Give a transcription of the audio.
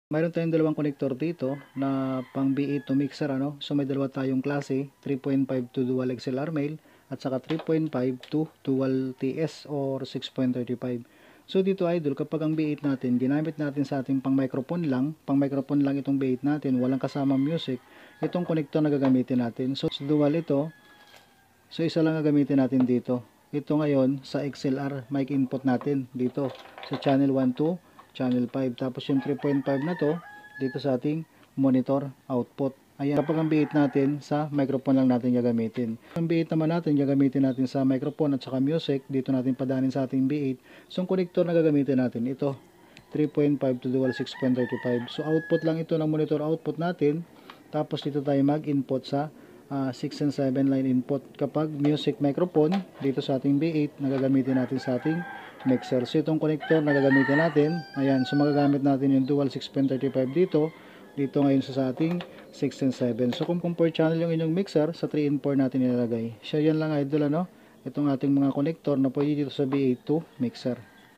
Mayroon tayong dalawang konektor dito na pang B8 to mixer ano. So may dalawa tayong klase, 3.5 to dual XLR male at saka 3.5 to dual TS or 6.35. So dito idol, kapag ang B8 natin ginamit natin sa ating pang microphone lang itong B8 natin, walang kasama music, itong konektor na gagamitin natin. So dual ito. So isa lang gagamitin natin dito. Ito ngayon sa XLR mic input natin dito sa channel 1 to channel 5. Tapos yung 3.5 na to dito sa ating monitor output. Ayan, kapag ang B8 natin sa microphone lang natin gagamitin. Ang B8 naman natin gagamitin natin sa microphone at saka music, dito natin padanin sa ating B8. So ang connector na gagamitin natin ito 3.5 to dual 6.35. So output lang ito ng monitor output natin. Tapos dito tayo mag-input sa 6 and 7 line input. Kapag music microphone dito sa ating B8 na gagamitin natin sa ating mixer. So itong connector na gagamitin natin, ayan, so magagamit natin yung dual 6.35 dito ngayon sa ating 6 and 7. So kung 4 channel yung inyong mixer, sa 3 and 4 natin ilalagay. So yan lang idol ano, itong ating mga connector na pwede dito sa B8 to mixer.